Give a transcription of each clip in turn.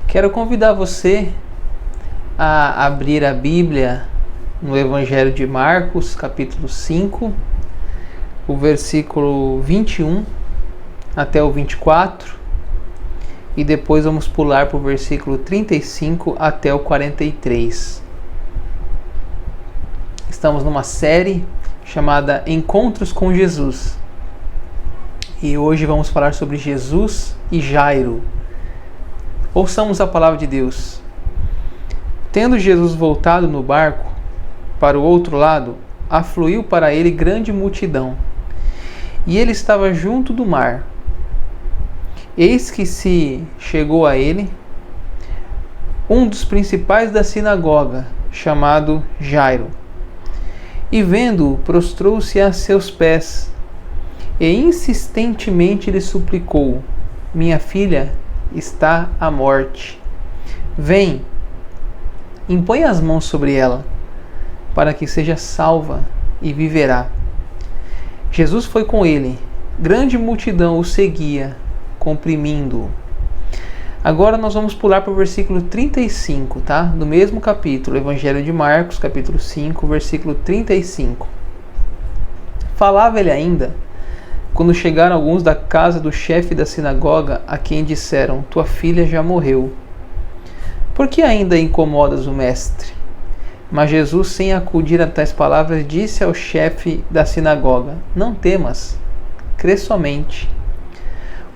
Quero convidar você a abrir a Bíblia no Evangelho de Marcos, capítulo 5, o versículo 21 até o 24, e depois vamos pular para o versículo 35 até o 43. Estamos numa série chamada Encontros com Jesus. E hoje vamos falar sobre Jesus e Jairo. Ouçamos a palavra de Deus. Tendo Jesus voltado no barco para o outro lado, afluiu para ele grande multidão, e ele estava junto do mar. Eis que se chegou a ele um dos principais da sinagoga, chamado Jairo, e vendo-o, prostrou-se a seus pés, e insistentemente lhe suplicou: minha filha está à morte. Vem, impõe as mãos sobre ela, para que seja salva e viverá. Jesus foi com ele, grande multidão o seguia, comprimindo-o. Agora nós vamos pular para o versículo 35, tá? Do mesmo capítulo, Evangelho de Marcos, capítulo 5, versículo 35. Falava ele ainda, quando chegaram alguns da casa do chefe da sinagoga, a quem disseram: tua filha já morreu. Por que ainda incomodas o mestre? Mas Jesus, sem acudir a tais palavras, disse ao chefe da sinagoga: não temas, crê somente.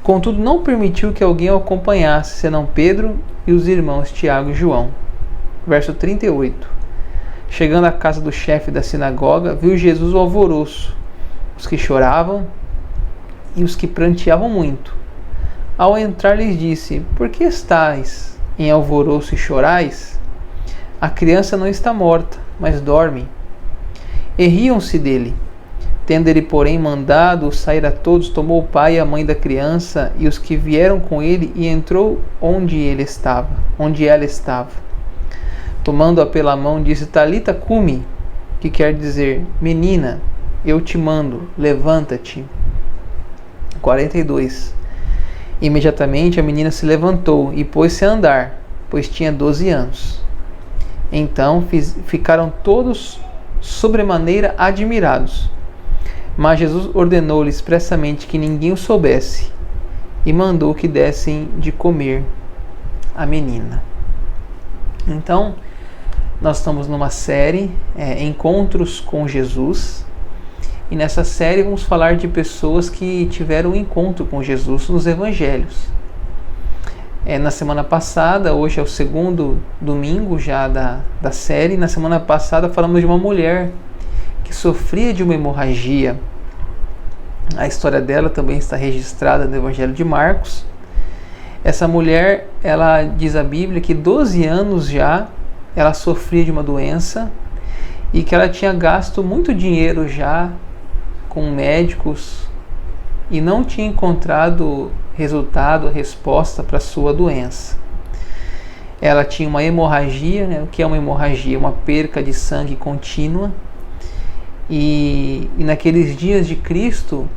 Contudo, não permitiu que alguém o acompanhasse, senão Pedro e os irmãos Tiago e João. Verso 38. Chegando à casa do chefe da sinagoga, viu Jesus o alvoroço, os que choravam e os que pranteavam muito. Ao entrar, lhes disse: por que estáis em alvoroço e chorais? A criança não está morta, mas dorme. E riam-se dele. Tendo ele, porém, mandado sair a todos, tomou o pai e a mãe da criança e os que vieram com ele, e entrou onde ela estava. Tomando-a pela mão, disse: Talita cumi, que quer dizer: menina, eu te mando, levanta-te. 42. Imediatamente a menina se levantou e pôs-se a andar, pois tinha 12 anos. Então ficaram todos sobremaneira admirados. Mas Jesus ordenou-lhe expressamente que ninguém o soubesse, e mandou que dessem de comer à menina. Então, nós estamos numa série, Encontros com Jesus, e nessa série vamos falar de pessoas que tiveram um encontro com Jesus nos Evangelhos. Na semana passada, hoje é o segundo domingo já da série, na semana passada falamos de uma mulher que sofria de uma hemorragia. A história dela também está registrada no Evangelho de Marcos. Essa mulher, ela diz a Bíblia que 12 anos já ela sofria de uma doença e que ela tinha gasto muito dinheiro já com médicos e não tinha encontrado resultado, resposta para a sua doença. Ela tinha uma hemorragia, né? O que é uma hemorragia? Uma perca de sangue contínua. E naqueles dias de Cristo,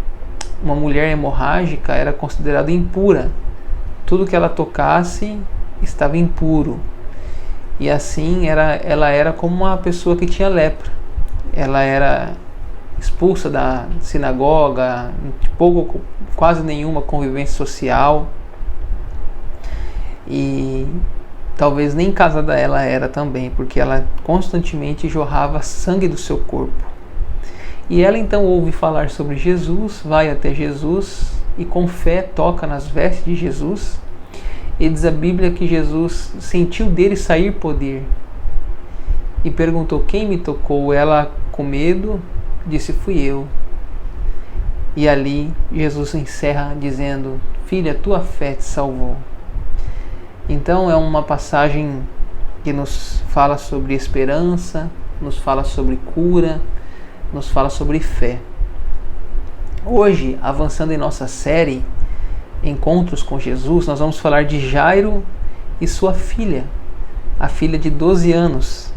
uma mulher hemorrágica era considerada impura. Tudo que ela tocasse estava impuro. E assim ela era como uma pessoa que tinha lepra. Ela era expulsa da sinagoga, quase nenhuma convivência social, e talvez nem casada ela era também, porque ela constantemente jorrava sangue do seu corpo. E ela então ouve falar sobre Jesus, vai até Jesus e com fé toca nas vestes de Jesus, e diz a Bíblia que Jesus sentiu dele sair poder e perguntou: quem me tocou? Ela, com medo, disse: fui eu. E ali Jesus encerra dizendo: filha, tua fé te salvou. Então é uma passagem que nos fala sobre esperança, nos fala sobre cura, nos fala sobre fé. Hoje, avançando em nossa série Encontros com Jesus, nós vamos falar de Jairo e sua filha, a filha de 12 anos.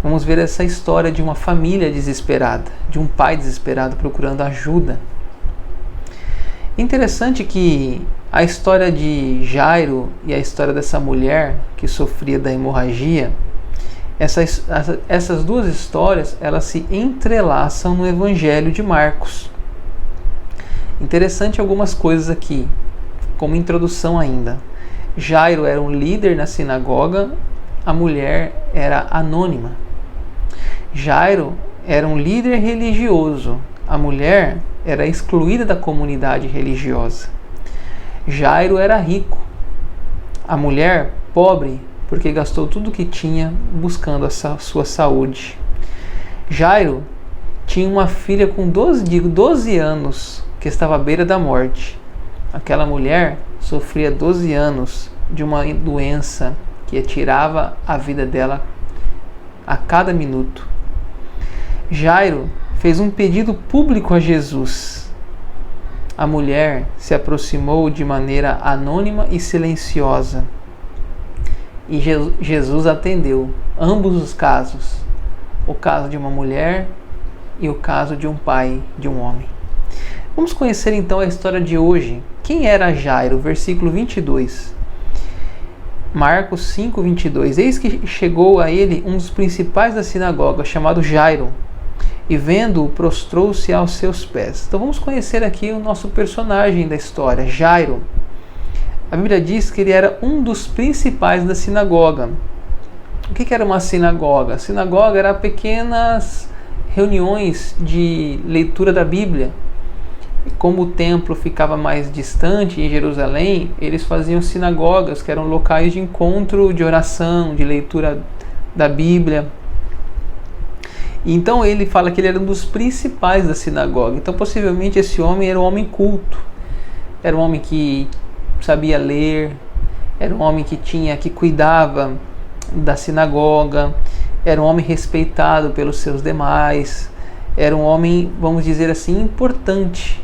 Vamos ver essa história de uma família desesperada, de um pai desesperado procurando ajuda. Interessante que a história de Jairo e a história dessa mulher que sofria da hemorragia, essas duas histórias, elas se entrelaçam no Evangelho de Marcos. Interessante algumas coisas aqui, como introdução ainda. Jairo era um líder na sinagoga, a mulher era anônima. Jairo era um líder religioso, a mulher era excluída da comunidade religiosa. Jairo era rico, a mulher pobre, porque gastou tudo o que tinha buscando a sua saúde. Jairo tinha uma filha com 12 anos que estava à beira da morte. Aquela mulher sofria 12 anos de uma doença que tirava a vida dela a cada minuto. Jairo fez um pedido público a Jesus. A mulher se aproximou de maneira anônima e silenciosa. E Jesus atendeu ambos os casos. O caso de uma mulher e o caso de um pai, de um homem. Vamos conhecer então a história de hoje. Quem era Jairo? Versículo 22. Marcos 5, 22. Eis que chegou a ele um dos principais da sinagoga, chamado Jairo, e vendo-o, prostrou-se aos seus pés. Então vamos conhecer aqui o nosso personagem da história, Jairo. A Bíblia diz que ele era um dos principais da sinagoga. O que era uma sinagoga? A sinagoga era pequenas reuniões de leitura da Bíblia. E como o templo ficava mais distante em Jerusalém, eles faziam sinagogas, que eram locais de encontro, de oração, de leitura da Bíblia. Então ele fala que ele era um dos principais da sinagoga. Então possivelmente esse homem era um homem culto. Era um homem que sabia ler, era um homem que cuidava da sinagoga, era um homem respeitado pelos seus demais, era um homem, vamos dizer assim, importante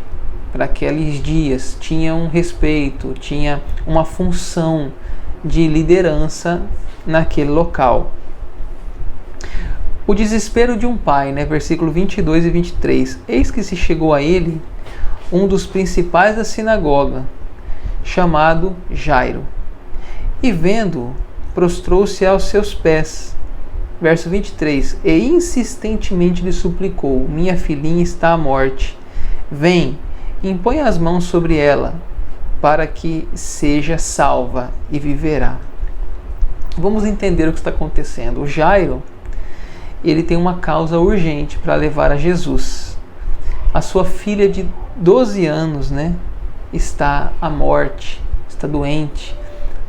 para aqueles dias, tinha um respeito, tinha uma função de liderança naquele local. O desespero de um pai, versículo 22 e 23. Eis que se chegou a ele um dos principais da sinagoga, chamado Jairo, e vendo-o, prostrou-se aos seus pés. Verso 23. E insistentemente lhe suplicou: minha filhinha está à morte. Vem, impõe as mãos sobre ela, para que seja salva e viverá. Vamos entender o que está acontecendo. O Jairo, ele tem uma causa urgente para levar a Jesus. A sua filha de 12 anos, está à morte, está doente.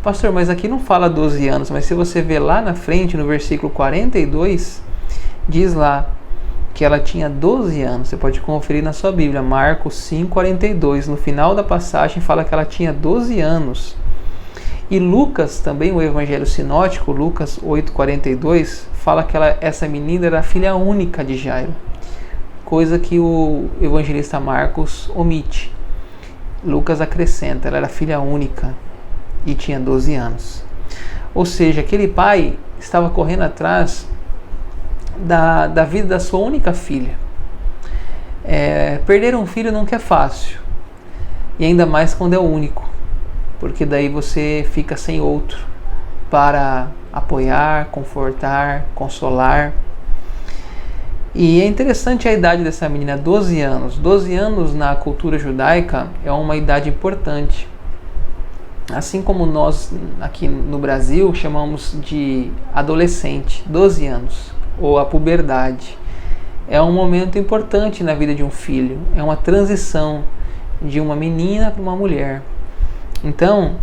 Pastor, mas aqui não fala 12 anos, mas se você ver lá na frente, no versículo 42, diz lá que ela tinha 12 anos. Você pode conferir na sua Bíblia, Marcos 5, 42. No final da passagem fala que ela tinha 12 anos. E Lucas, também o Evangelho Sinótico, Lucas 8, 42, fala que essa menina era a filha única de Jairo. Coisa que o evangelista Marcos omite. Lucas acrescenta, ela era filha única e tinha 12 anos. Ou seja, aquele pai estava correndo atrás da vida da sua única filha. Perder um filho nunca é fácil, e ainda mais quando é o único, porque daí você fica sem outro para apoiar, confortar, consolar. E é interessante a idade dessa menina, 12 anos. 12 anos na cultura judaica é uma idade importante. Assim como nós aqui no Brasil chamamos de adolescente, 12 anos, ou a puberdade. É um momento importante na vida de um filho, é uma transição de uma menina para uma mulher. Então,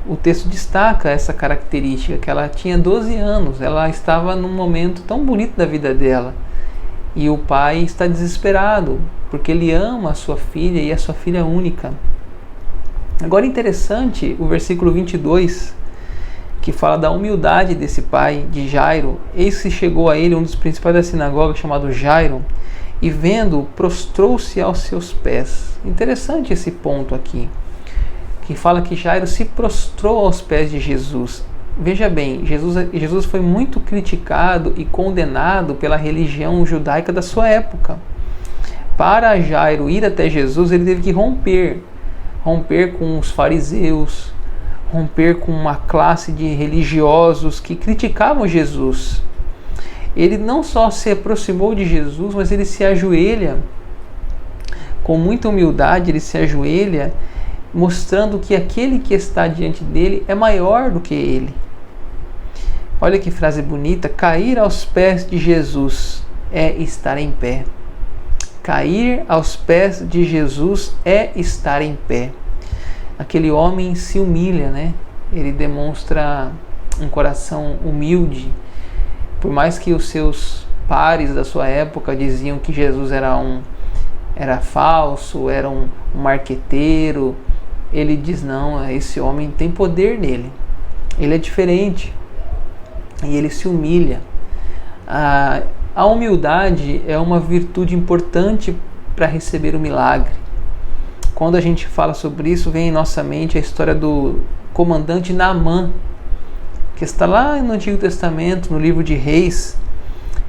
o texto destaca essa característica, que ela tinha 12 anos, ela estava num momento tão bonito da vida dela. E o pai está desesperado, porque ele ama a sua filha e a sua filha única. Agora interessante o versículo 22, que fala da humildade desse pai de Jairo. Eis que chegou a ele um dos principais da sinagoga, chamado Jairo, e vendo, prostrou-se aos seus pés. Interessante esse ponto aqui, que fala que Jairo se prostrou aos pés de Jesus. Veja bem, Jesus foi muito criticado e condenado pela religião judaica da sua época. Para Jairo ir até Jesus, ele teve que romper com os fariseus, romper com uma classe de religiosos que criticavam Jesus. Ele não só se aproximou de Jesus, mas ele se ajoelha, com muita humildade, ele se ajoelha, mostrando que aquele que está diante dele é maior do que ele. Olha que frase bonita: cair aos pés de Jesus é estar em pé. Cair aos pés de Jesus é estar em pé. Aquele homem se humilha, né? Ele demonstra um coração humilde. Por mais que os seus pares da sua época diziam que Jesus era falso, era um marqueteiro, ele diz: não, esse homem tem poder nele. Ele é diferente. E ele se humilha. A humildade é uma virtude importante para receber o milagre. Quando a gente fala sobre isso, vem em nossa mente a história do comandante Naamã, que está lá no Antigo Testamento, no livro de Reis,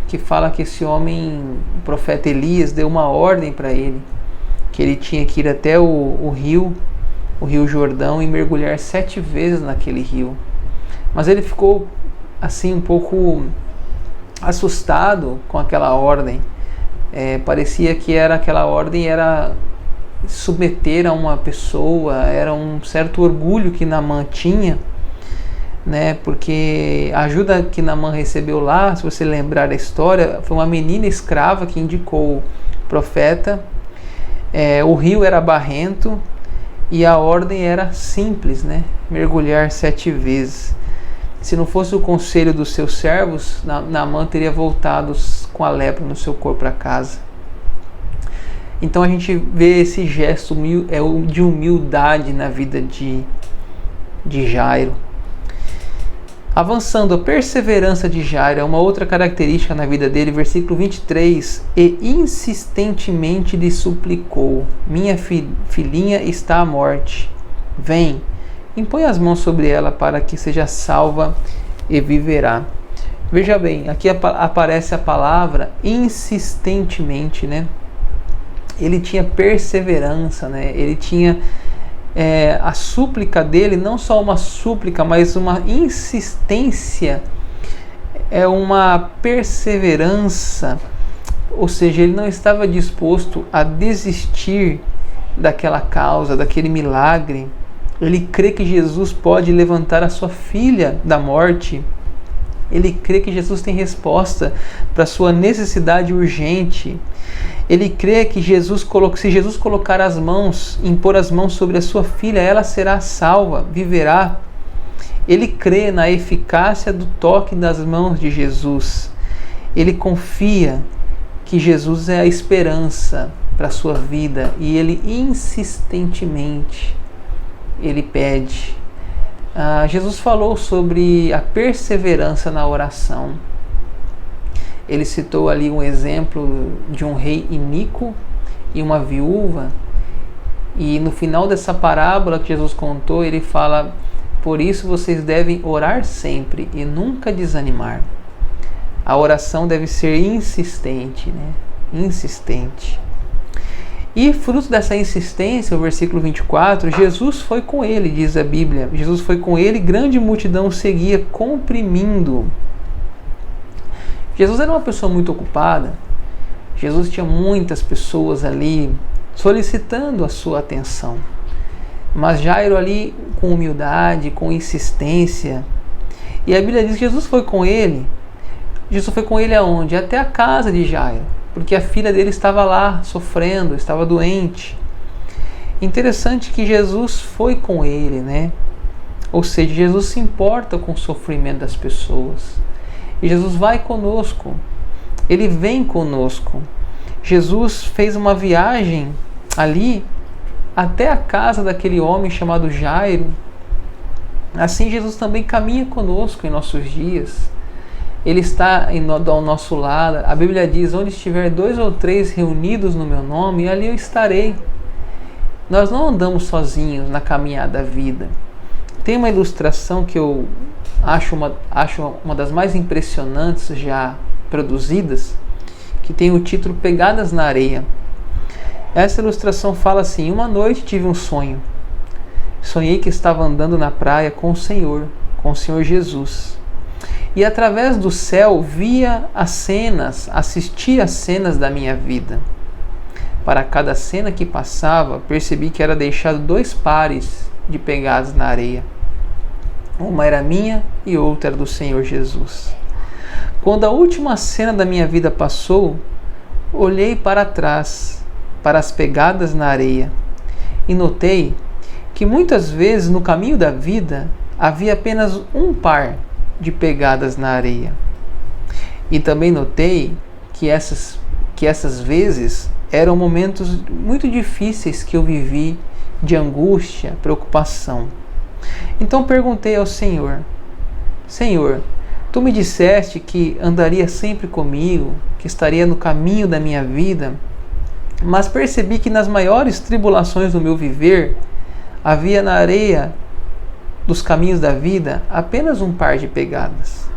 que fala que esse homem, o profeta Elias, deu uma ordem para ele, que ele tinha que ir até o rio Jordão, e mergulhar 7 vezes naquele rio. Mas ele ficou assim um pouco assustado com aquela ordem. Parecia que aquela ordem era submeter a uma pessoa, era um certo orgulho que Naamã tinha, né? Porque a ajuda que Naamã recebeu lá, se você lembrar da história, foi uma menina escrava que indicou o profeta. O rio era barrento e a ordem era simples, né? Mergulhar 7 vezes. Se não fosse o conselho dos seus servos, Naamã teria voltado com a lepra no seu corpo para casa. Então a gente vê esse gesto de humildade na vida de Jairo. Avançando, a perseverança de Jairo é uma outra característica na vida dele. Versículo 23: e insistentemente lhe suplicou: minha filhinha está à morte, vem, impõe as mãos sobre ela para que seja salva e viverá. Veja bem, aqui aparece a palavra insistentemente, né? Ele tinha perseverança, né? Ele tinha a súplica dele, não só uma súplica, mas uma insistência, uma perseverança. Ou seja, ele não estava disposto a desistir daquela causa, daquele milagre. Ele crê que Jesus pode levantar a sua filha da morte. Ele crê que Jesus tem resposta para a sua necessidade urgente. Ele crê que se Jesus colocar as mãos, impor as mãos sobre a sua filha, ela será salva, viverá. Ele crê na eficácia do toque das mãos de Jesus. Ele confia que Jesus é a esperança para a sua vida, e ele insistentemente ele pede. Jesus falou sobre a perseverança na oração. Ele citou ali um exemplo de um rei iníquo e uma viúva, e no final dessa parábola que Jesus contou, ele fala: por isso vocês devem orar sempre e nunca desanimar. A oração deve ser insistente, né? Insistente. E fruto dessa insistência, o versículo 24, Jesus foi com ele, diz a Bíblia. Jesus foi com ele, grande multidão seguia, comprimindo. Jesus era uma pessoa muito ocupada. Jesus tinha muitas pessoas ali solicitando a sua atenção. Mas Jairo ali, com humildade, com insistência. E a Bíblia diz que Jesus foi com ele. Jesus foi com ele aonde? Até a casa de Jairo, porque a filha dele estava lá sofrendo, estava doente. Interessante que Jesus foi com ele, né? Ou seja, Jesus se importa com o sofrimento das pessoas. E Jesus vai conosco. Ele vem conosco. Jesus fez uma viagem ali até a casa daquele homem chamado Jairo. Assim Jesus também caminha conosco em nossos dias. Ele está ao nosso lado. A Bíblia diz: onde estiver 2 ou 3 reunidos no meu nome, ali eu estarei. Nós não andamos sozinhos na caminhada da vida. Tem uma ilustração que eu acho uma das mais impressionantes já produzidas, que tem o título Pegadas na Areia. Essa ilustração fala assim: uma noite tive um sonho. Sonhei que estava andando na praia com o Senhor Jesus. E através do céu via as cenas, assistia às cenas da minha vida. Para cada cena que passava, percebi que era deixado 2 pares de pegadas na areia. Uma era minha e outra era do Senhor Jesus. Quando a última cena da minha vida passou, olhei para trás, para as pegadas na areia, e notei que muitas vezes no caminho da vida havia apenas um par de pegadas na areia. E também notei que essas vezes eram momentos muito difíceis que eu vivi de angústia, preocupação. Então perguntei ao Senhor: Senhor, Tu me disseste que andaria sempre comigo, que estaria no caminho da minha vida, mas percebi que nas maiores tribulações do meu viver, havia na areia dos caminhos da vida apenas um par de pegadas.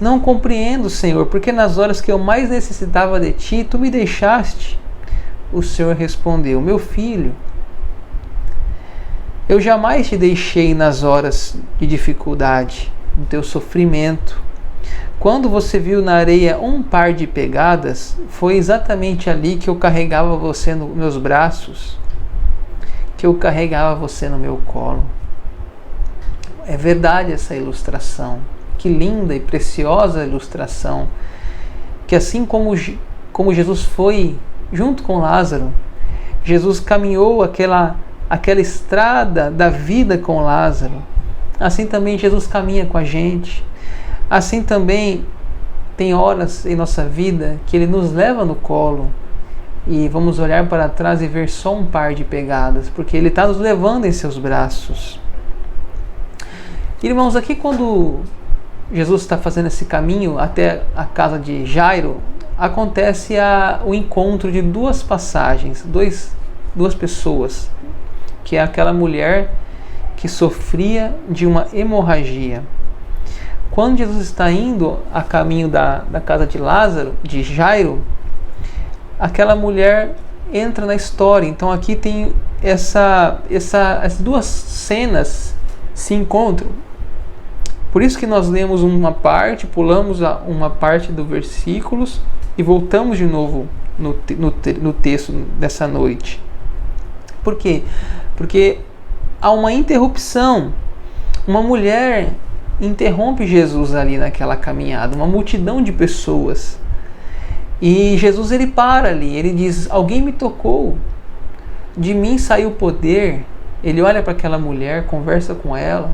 Não compreendo, Senhor, porque nas horas que eu mais necessitava de Ti, Tu me deixaste. O Senhor respondeu: meu filho, eu jamais te deixei nas horas de dificuldade, no teu sofrimento. Quando você viu na areia um par de pegadas, foi exatamente ali que eu carregava você nos meus braços, que eu carregava você no meu colo. É verdade essa ilustração. Que linda e preciosa ilustração. Que assim como Jesus foi junto com Lázaro, Jesus caminhou aquela estrada da vida com Lázaro, assim também Jesus caminha com a gente. Assim também tem horas em nossa vida que Ele nos leva no colo e vamos olhar para trás e ver só um par de pegadas, porque Ele está nos levando em seus braços. Irmãos, aqui quando Jesus está fazendo esse caminho até a casa de Jairo, acontece o encontro de 2 passagens, duas pessoas, que é aquela mulher que sofria de uma hemorragia. Quando Jesus está indo a caminho da casa de Jairo, aquela mulher entra na história. Então aqui tem as 2 cenas se encontram. Por isso que nós lemos uma parte, pulamos uma parte dos versículos e voltamos de novo no texto dessa noite. Por quê? Porque há uma interrupção. Uma mulher interrompe Jesus ali naquela caminhada, uma multidão de pessoas. E Jesus ele para ali, ele diz: alguém me tocou, de mim saiu poder. Ele olha para aquela mulher, conversa com ela.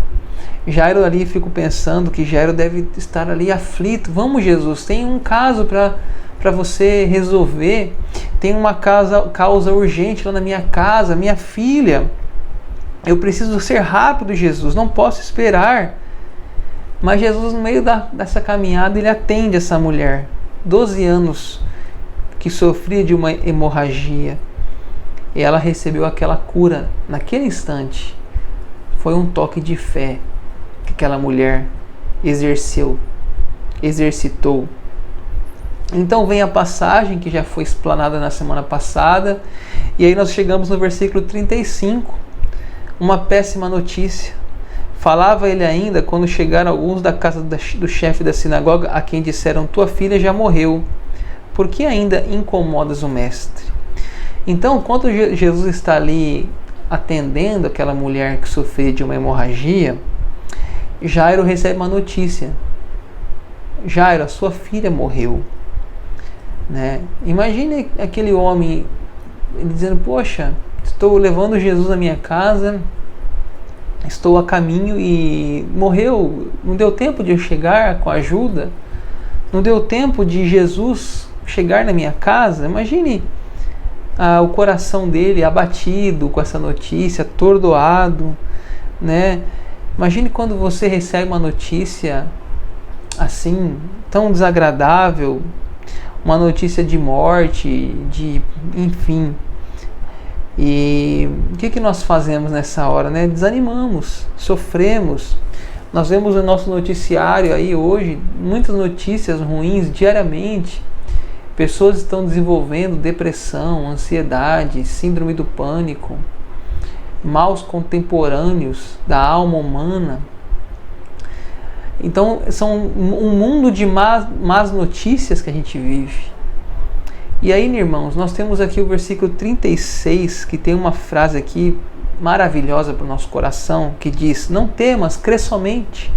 Jairo ali, fico pensando que Jairo deve estar ali aflito. Vamos, Jesus, tem um caso para você resolver. Tem uma causa urgente lá na minha casa, minha filha. Eu preciso ser rápido, Jesus, não posso esperar. Mas Jesus, no meio dessa caminhada, ele atende essa mulher, 12 anos, que sofria de uma hemorragia. E ela recebeu aquela cura naquele instante. Foi um toque de fé que aquela mulher exercitou. Então vem a passagem que já foi explanada na semana passada, e aí nós chegamos no versículo 35, uma péssima notícia. Falava ele ainda quando chegaram alguns da casa do chefe da sinagoga, a quem disseram: tua filha já morreu, por que ainda incomodas o mestre? Então, enquanto Jesus está ali atendendo aquela mulher que sofria de uma hemorragia, Jairo recebe uma notícia: Jairo, a sua filha morreu. Né? Imagine aquele homem dizendo: poxa, estou levando Jesus na minha casa, estou a caminho e morreu, não deu tempo de eu chegar com ajuda, não deu tempo de Jesus chegar na minha casa. Imagine o coração dele abatido com essa notícia, atordoado, né? Imagine quando você recebe uma notícia assim, tão desagradável, uma notícia de morte, enfim. E o que nós fazemos nessa hora, né? Desanimamos, sofremos. Nós vemos no nosso noticiário aí hoje muitas notícias ruins diariamente, Pessoas estão desenvolvendo depressão, ansiedade, síndrome do pânico, maus contemporâneos da alma humana. Então, são um mundo de más notícias que a gente vive. E aí, irmãos, nós temos aqui o versículo 36, que tem uma frase aqui maravilhosa para o nosso coração, que diz: não temas, crê somente.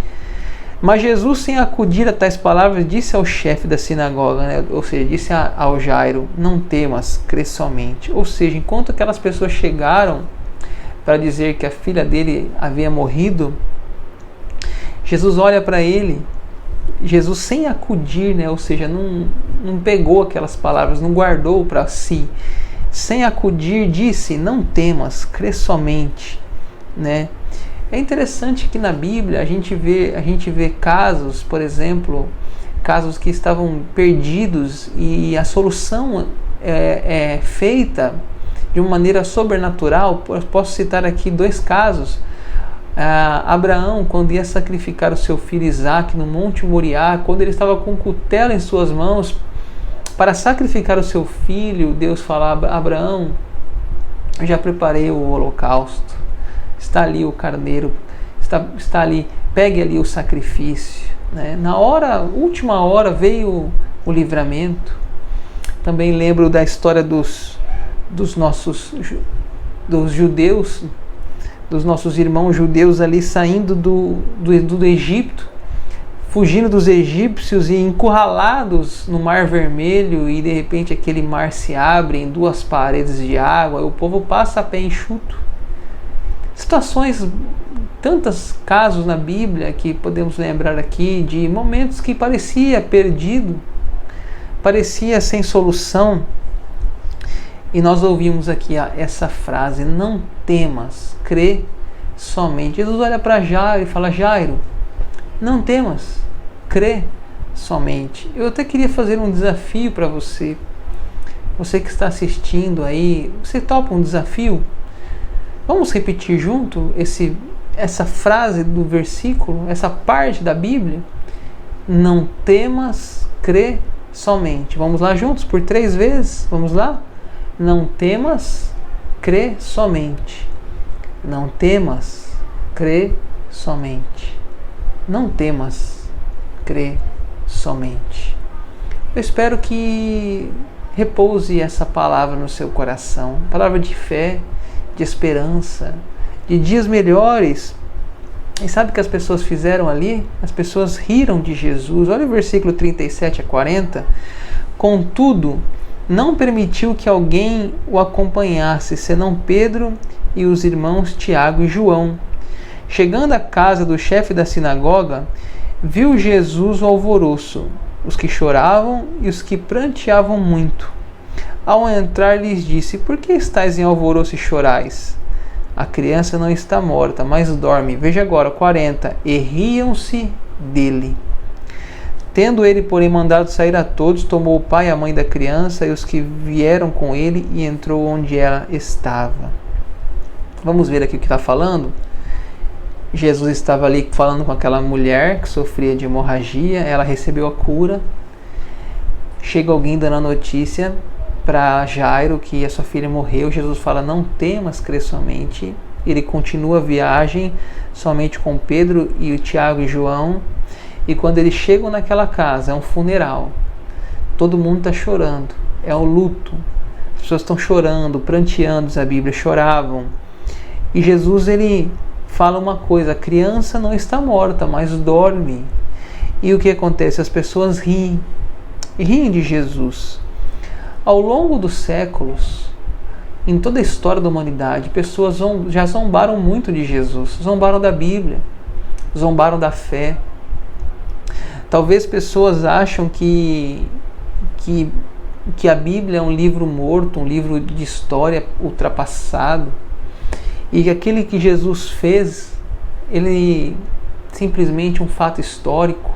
Mas Jesus, sem acudir a tais palavras, disse ao chefe da sinagoga, né? Ou seja, disse ao Jairo: não temas, crê somente. Ou seja, enquanto aquelas pessoas chegaram para dizer que a filha dele havia morrido, Jesus olha para ele, Jesus sem acudir, né? Ou seja, não pegou aquelas palavras, não guardou para si, sem acudir disse: não temas, crê somente, né? É interessante que na Bíblia a gente vê casos, por exemplo, casos que estavam perdidos e a solução é feita de uma maneira sobrenatural. Posso citar aqui 2 casos. Abraão, quando ia sacrificar o seu filho Isaque no Monte Moriá, quando ele estava com o cutelo em suas mãos para sacrificar o seu filho, Deus fala: Abraão, eu já preparei o holocausto. Está ali o carneiro, está ali, pegue ali o sacrifício, né? Na última hora veio o livramento. Também lembro da história dos judeus, dos nossos irmãos judeus ali saindo do Egito, fugindo dos egípcios e encurralados no Mar Vermelho, e de repente aquele mar se abre em 2 paredes de água e o povo passa a pé enxuto. Situações, tantos casos na Bíblia que podemos lembrar aqui de momentos que parecia perdido, parecia sem solução, e nós ouvimos aqui essa frase: não temas, crê somente. Jesus olha para Jairo e fala: Jairo, não temas, crê somente. Eu até queria fazer um desafio para você que está assistindo aí. Você topa um desafio? Vamos repetir junto essa frase do versículo, essa parte da Bíblia? Não temas, crê somente. Vamos lá juntos por 3 vezes? Vamos lá? Não temas, crê somente. Não temas, crê somente. Não temas, crê somente. Eu espero que repouse essa palavra no seu coração. Palavra de fé, de esperança, de dias melhores. E sabe o que as pessoas fizeram ali? As pessoas riram de Jesus. Olha o versículo 37 a 40. Contudo, não permitiu que alguém o acompanhasse, senão Pedro e os irmãos Tiago e João. Chegando à casa do chefe da sinagoga, viu Jesus o alvoroço, os que choravam e os que pranteavam muito. Ao entrar, lhes disse: por que estáis em alvoroço e chorais? A criança não está morta, mas dorme. Veja agora, 40. E riam-se dele. Tendo ele, porém, mandado sair a todos, tomou o pai e a mãe da criança e os que vieram com ele e entrou onde ela estava. Vamos ver aqui o que está falando? Jesus estava ali falando com aquela mulher que sofria de hemorragia, ela recebeu a cura. Chega alguém dando a notícia para Jairo que a sua filha morreu. Jesus fala: não temas, crê somente. Ele continua a viagem somente com Pedro e o Tiago e João. E quando eles chegam naquela casa, é um funeral. Todo mundo está chorando, é o luto. As pessoas estão chorando, pranteando, diz a Bíblia, choravam. E Jesus, ele fala uma coisa: a criança não está morta, mas dorme. E o que acontece? As pessoas riem de Jesus. Ao longo dos séculos, em toda a história da humanidade, pessoas já zombaram muito de Jesus, zombaram da Bíblia, zombaram da fé. Talvez pessoas acham que a Bíblia é um livro morto, um livro de história ultrapassado, e que aquele que Jesus fez, ele simplesmente um fato histórico.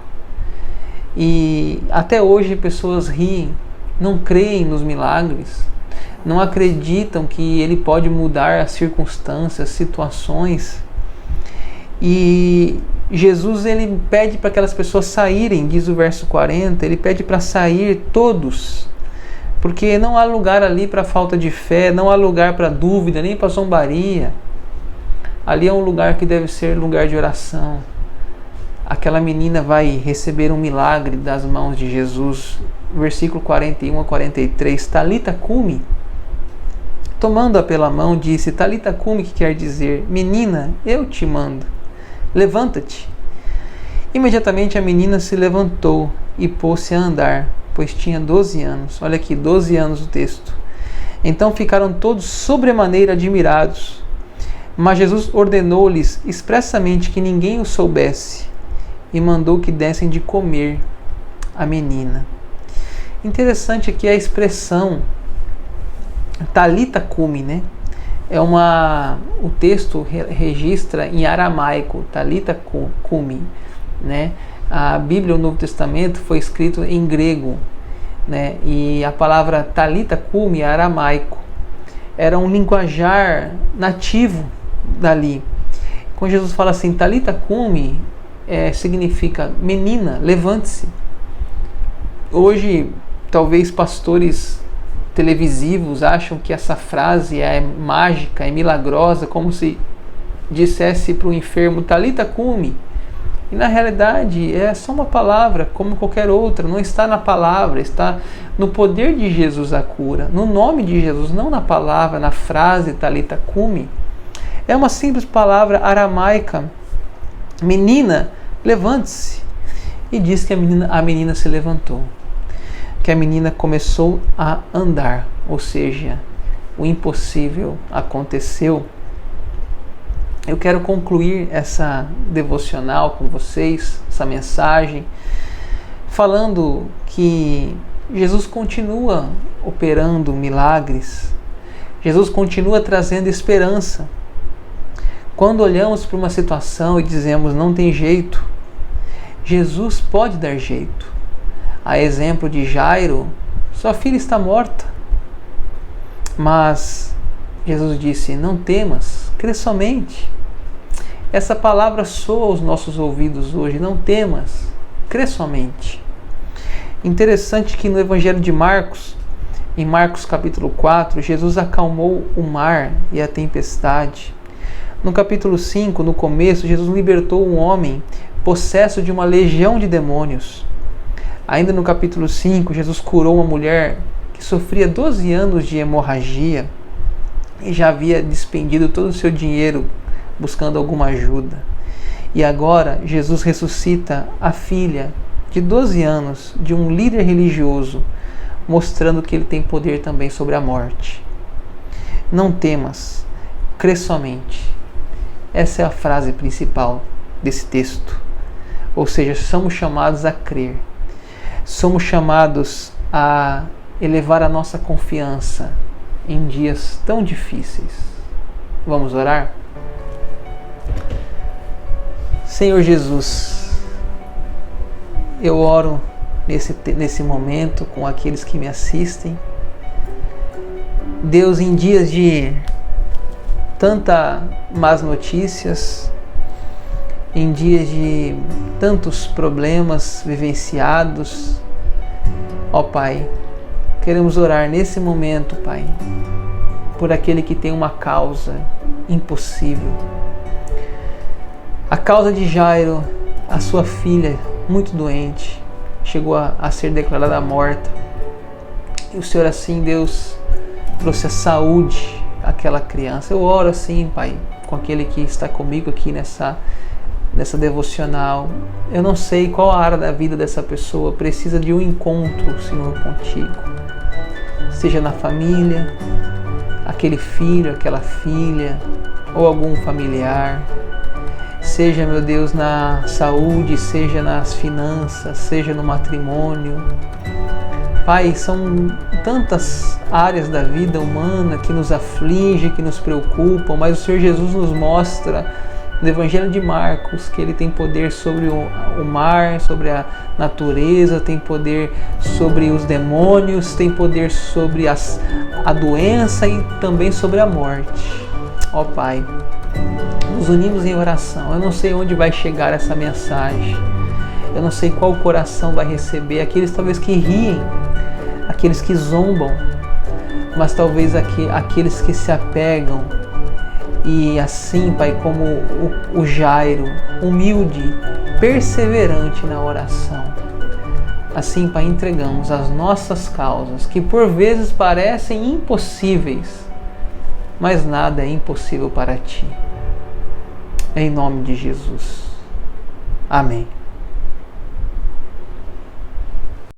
E até hoje pessoas riem, não creem nos milagres, não acreditam que ele pode mudar as circunstâncias, situações. E Jesus, ele pede para aquelas pessoas saírem, diz o verso 40, ele pede para sair todos, Porque não há lugar ali para falta de fé, não há lugar para dúvida, nem para zombaria. Ali é um lugar que deve ser lugar de oração. Aquela menina vai receber um milagre das mãos de Jesus. Versículo 41 a 43. Talita cumi. Tomando-a pela mão, disse: Talita cumi, que quer dizer: menina, eu te mando, levanta-te. Imediatamente a menina se levantou e pôs-se a andar, pois tinha 12 anos. Olha aqui, 12 anos o texto. Então ficaram todos sobremaneira admirados. Mas Jesus ordenou-lhes expressamente que ninguém o soubesse e mandou que dessem de comer a menina. Interessante aqui a expressão Talita cumi, né? O texto registra em aramaico, Talita cumi, né? A Bíblia, o Novo Testamento, foi escrito em grego, né? E a palavra Talita cumi, aramaico, era um linguajar nativo dali. Quando Jesus fala assim, Talita cumi, significa menina, levante-se. Hoje, talvez pastores televisivos acham que essa frase é mágica, é milagrosa, como se dissesse para o enfermo, Talita cumi. E na realidade é só uma palavra, como qualquer outra, não está na palavra, está no poder de Jesus a cura, no nome de Jesus, não na palavra, na frase Talita cumi. É uma simples palavra aramaica, menina, levante-se. E diz que a menina se levantou, que a menina começou a andar, ou seja, o impossível aconteceu. Eu quero concluir essa devocional com vocês, essa mensagem, falando que Jesus continua operando milagres, Jesus continua trazendo esperança. Quando olhamos para uma situação e dizemos não tem jeito, Jesus pode dar jeito. A exemplo de Jairo, sua filha está morta. Mas Jesus disse, não temas, crê somente. Essa palavra soa aos nossos ouvidos hoje, não temas, crê somente. Interessante que no Evangelho de Marcos, em Marcos capítulo 4, Jesus acalmou o mar e a tempestade. No capítulo 5, no começo, Jesus libertou um homem possesso de uma legião de demônios. Ainda no capítulo 5, Jesus curou uma mulher que sofria 12 anos de hemorragia e já havia despendido todo o seu dinheiro buscando alguma ajuda. E agora Jesus ressuscita a filha de 12 anos de um líder religioso, mostrando que ele tem poder também sobre a morte. Não temas, crê somente. Essa é a frase principal desse texto. Ou seja, somos chamados a crer. Somos chamados a elevar a nossa confiança em dias tão difíceis. Vamos orar? Senhor Jesus, eu oro nesse momento com aqueles que me assistem. Deus, em dias de tanta más notícias, em dias de tantos problemas vivenciados, ó Pai, queremos orar nesse momento, Pai, por aquele que tem uma causa impossível. A causa de Jairo, a sua filha, muito doente, chegou a ser declarada morta. E o Senhor, assim, Deus, trouxe a saúde àquela criança. Eu oro assim, Pai, com aquele que está comigo aqui nessa devocional. Eu não sei qual a área da vida dessa pessoa precisa de um encontro, Senhor, contigo. Seja na família, aquele filho, aquela filha, ou algum familiar. Seja, meu Deus, na saúde, seja nas finanças, seja no matrimônio. Pai, são tantas áreas da vida humana que nos aflige, que nos preocupam, mas o Senhor Jesus nos mostra no Evangelho de Marcos que Ele tem poder sobre o mar, sobre a natureza, tem poder sobre os demônios, tem poder sobre a doença e também sobre a morte. Ó Pai, nos unimos em oração. Eu não sei onde vai chegar essa mensagem. Eu não sei qual coração vai receber. Aqueles talvez que riem, aqueles que zombam, mas talvez aqueles que se apegam. E assim, Pai, como o Jairo, humilde, perseverante na oração. Assim, Pai, entregamos as nossas causas, que por vezes parecem impossíveis, mas nada é impossível para Ti. Em nome de Jesus. Amém.